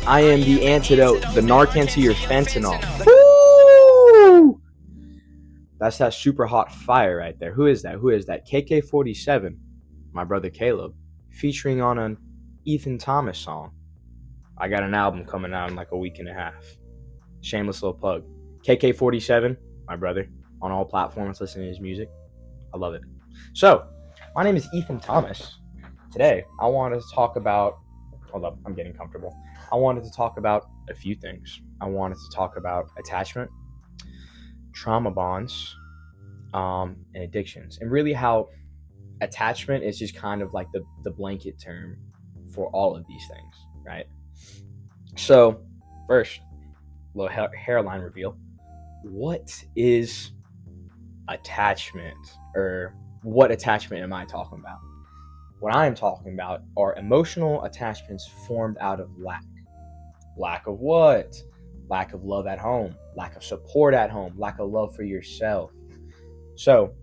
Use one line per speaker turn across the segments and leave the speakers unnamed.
I am the antidote, the Narcan to your fentanyl. Woo! That's that super hot fire right there. Who is that? Who is that? KK47, my brother Caleb, featuring on an Ethan Thomas song. I got an album coming out in like a week and a half. Shameless little plug. KK47, my brother, on all platforms, listening to his music. I love it. So, my name is Ethan Thomas. Today, I wanted to talk about. Hold up, I'm getting comfortable. I wanted to talk about a few things. I wanted to talk about attachment, trauma bonds, and addictions, and really how attachment is just kind of like the blanket term for all of these things, right? So, first, little hairline reveal. What is attachment, or what attachment am I talking about? What I am talking about are emotional attachments formed out of lack. Lack of what? Lack of love at home, lack of support at home, lack of love for yourself. So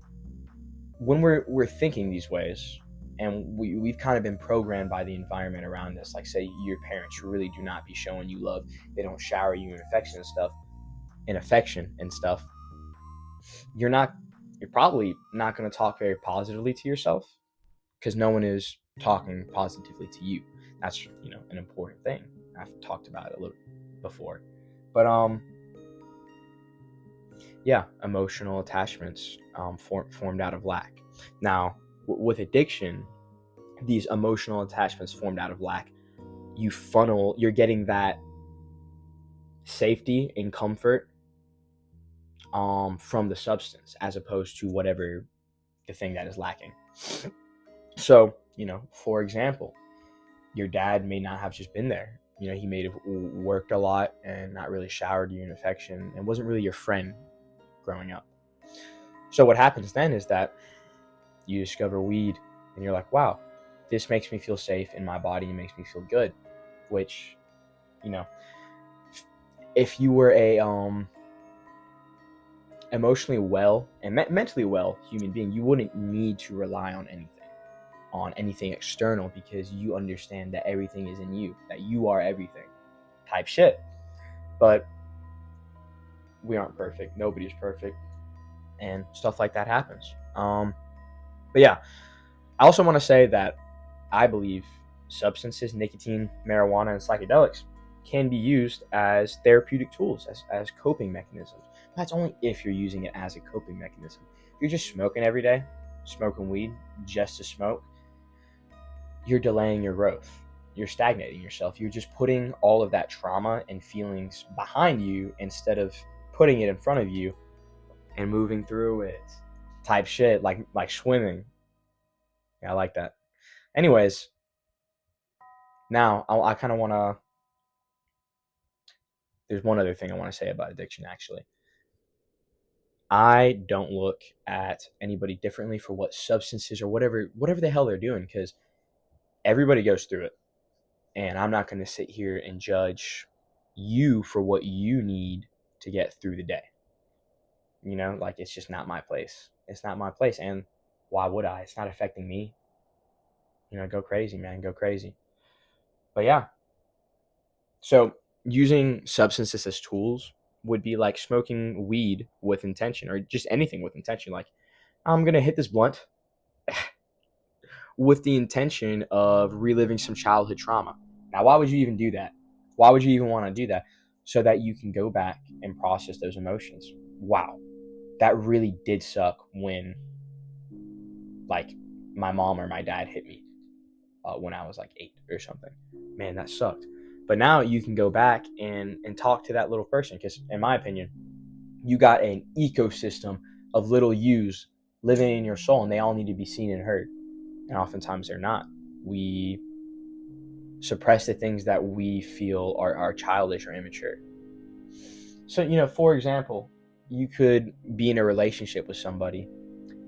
when we're thinking these ways, and we've kind of been programmed by the environment around us, like say your parents really do not be showing you love, they don't shower you in affection and stuff, you're probably not going to talk very positively to yourself, because no one is talking positively to you. That's an important thing. I've talked about it a little before, but emotional attachments formed out of lack. Now, with addiction, these emotional attachments formed out of lack, you're getting that safety and comfort from the substance, as opposed to whatever the thing that is lacking. So, for example, your dad may not have just been there. He may have worked a lot and not really showered you in affection and wasn't really your friend growing up. So what happens then is that you discover weed and you're like, wow, this makes me feel safe in my body and makes me feel good. Which, if you were a emotionally well and mentally well human being, you wouldn't need to rely on anything external, because you understand that everything is in you, that you are everything type shit. But we aren't perfect. Nobody's perfect. And stuff like that happens. But yeah, I also want to say that I believe substances, nicotine, marijuana, and psychedelics can be used as therapeutic tools, as coping mechanisms. That's only if you're using it as a coping mechanism. If you're just smoking every day, smoking weed just to smoke, you're delaying your growth. You're stagnating yourself. You're just putting all of that trauma and feelings behind you instead of putting it in front of you and moving through it type shit, like swimming. Yeah, I like that. Anyways, now I kind of want to, there's one other thing I want to say about addiction, actually. I don't look at anybody differently for what substances or whatever the hell they're doing, because everybody goes through it. And I'm not going to sit here and judge you for what you need to get through the day. It's just not my place. It's not my place. And why would I? It's not affecting me. Go crazy, man. Go crazy. But yeah. So using substances as tools would be like smoking weed with intention, or just anything with intention. Like, I'm going to hit this blunt with the intention of reliving some childhood trauma. Now, why would you even do that? Why would you even want to do that? So that you can go back and process those emotions. Wow, that really did suck when, like, my mom or my dad hit me when I was like 8 or something. Man, that sucked. But now you can go back and talk to that little person, because in my opinion, you got an ecosystem of little yous living in your soul, and they all need to be seen and heard. And oftentimes they're not. We suppress the things that we feel are childish or immature. So, for example, you could be in a relationship with somebody,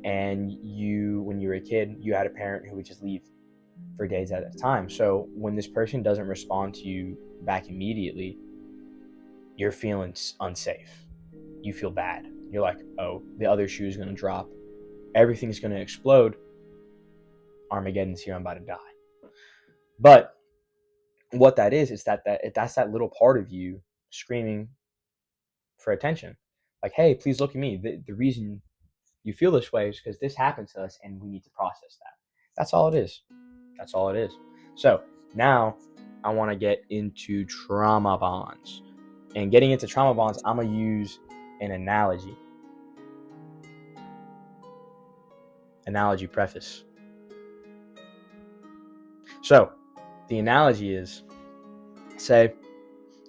and when you were a kid, you had a parent who would just leave for days at a time. So when this person doesn't respond to you back immediately, you're feeling unsafe. You feel bad. You're like, oh, the other shoe is going to drop. Everything's going to explode. Armageddon's here. I'm about to die. But what that is that's that little part of you screaming for attention. Like, hey, please look at me. The reason you feel this way is because this happened to us and we need to process that. That's all it is. That's all it is. So now I want to get into trauma bonds. And getting into trauma bonds, I'm going to use an analogy. Analogy preface. So the analogy is, say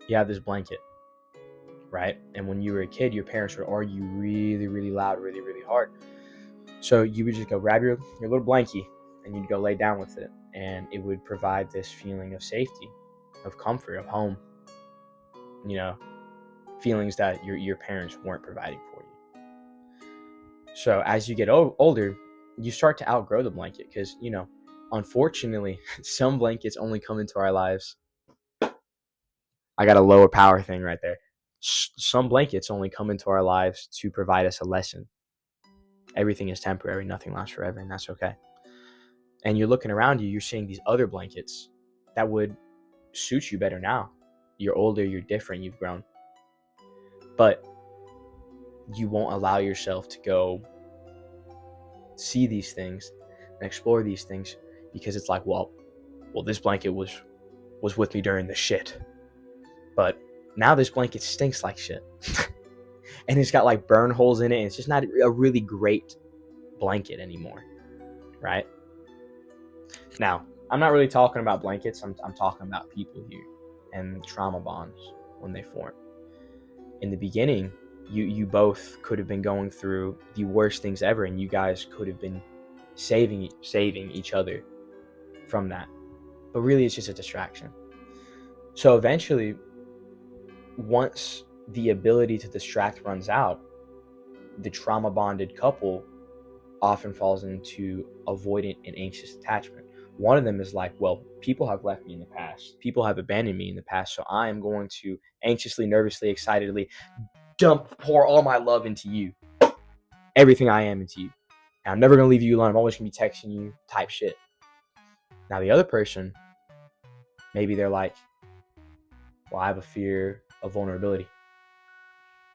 you have this blanket, right? And when you were a kid, your parents would argue really, really loud, really, really hard. So you would just go grab your little blankie and you'd go lay down with it. And it would provide this feeling of safety, of comfort, of home, feelings that your parents weren't providing for you. So as you get older, you start to outgrow the blanket because, unfortunately, some blankets only come into our lives. I got a lower power thing right there. Some blankets only come into our lives to provide us a lesson. Everything is temporary, nothing lasts forever, and that's okay. And you're looking around you, you're seeing these other blankets that would suit you better now. You're older, you're different, you've grown. But you won't allow yourself to go see these things and explore these things because it's like, well, this blanket was with me during the shit. But now this blanket stinks like shit. And it's got like burn holes in it, and it's just not a really great blanket anymore, right? Now, I'm not really talking about blankets. I'm talking about people here and trauma bonds when they form. In the beginning, you both could have been going through the worst things ever, and you guys could have been saving each other from that. But really, it's just a distraction. So eventually, once the ability to distract runs out, the trauma bonded couple often falls into avoidant and anxious attachment. One of them is like, well, people have left me in the past. People have abandoned me in the past. So I am going to anxiously, nervously, excitedly pour all my love into you. Everything I am into you. And I'm never going to leave you alone. I'm always going to be texting you type shit. Now the other person, maybe they're like, well, I have a fear of vulnerability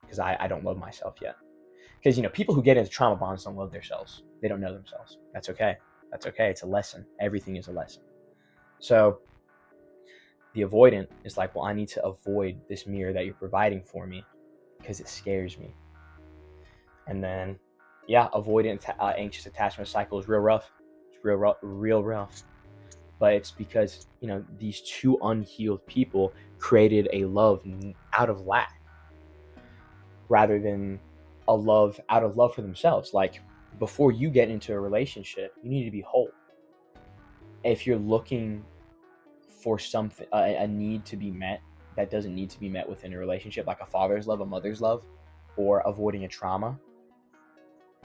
because I don't love myself yet. Because, people who get into trauma bonds don't love themselves. They don't know themselves. That's okay. That's okay. It's a lesson. Everything is a lesson. So the avoidant is like, well, I need to avoid this mirror that you're providing for me because it scares me. And then, avoidant anxious attachment cycle is real rough. It's real rough. But it's because, these two unhealed people created a love out of lack rather than a love out of love for themselves. Like, before you get into a relationship, you need to be whole. If you're looking for something, a need to be met that doesn't need to be met within a relationship, like a father's love, a mother's love, or avoiding a trauma,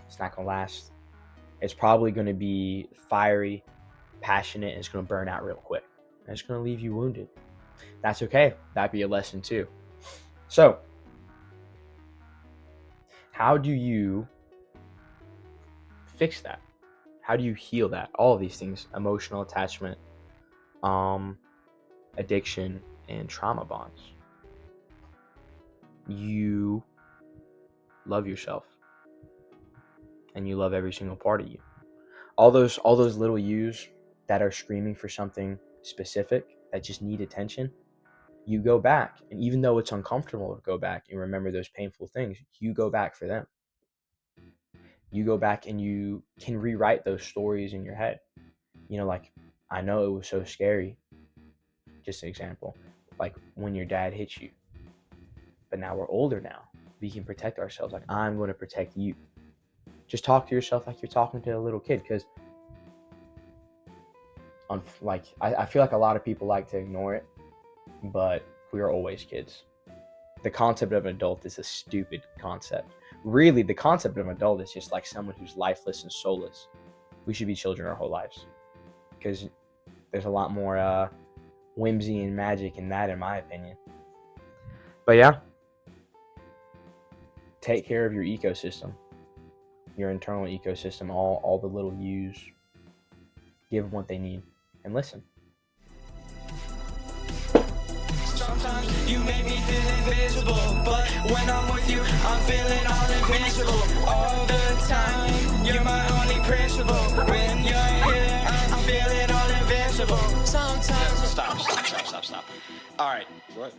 it's not going to last. It's probably going to be fiery, passionate, and it's going to burn out real quick. And it's going to leave you wounded. That's okay. That'd be a lesson too. So, how do you fix that? How do you heal that? All of these things: emotional attachment, addiction, and trauma bonds. You love yourself, and you love every single part of you. All those little yous that are screaming for something specific that just need attention, you go back, and even though it's uncomfortable to go back and remember those painful things, you go back for them. You go back and you can rewrite those stories in your head. Like, I know it was so scary. Just an example, like when your dad hit you. But now we're older now. We can protect ourselves. Like, I'm going to protect you. Just talk to yourself like you're talking to a little kid, because I feel like a lot of people like to ignore it, but we are always kids. The concept of an adult is a stupid concept. Really, the concept of an adult is just like someone who's lifeless and soulless. We should be children our whole lives, because there's a lot more whimsy and magic in that, in my opinion. But yeah, take care of your ecosystem, your internal ecosystem, all the little yous. Give them what they need and listen.
Sometimes you make me feel invisible, but when I'm with you, I'm feeling all invincible. All the time, you're my only principle. When you're here, I'm feeling all invincible. Sometimes. Stop. All right. What?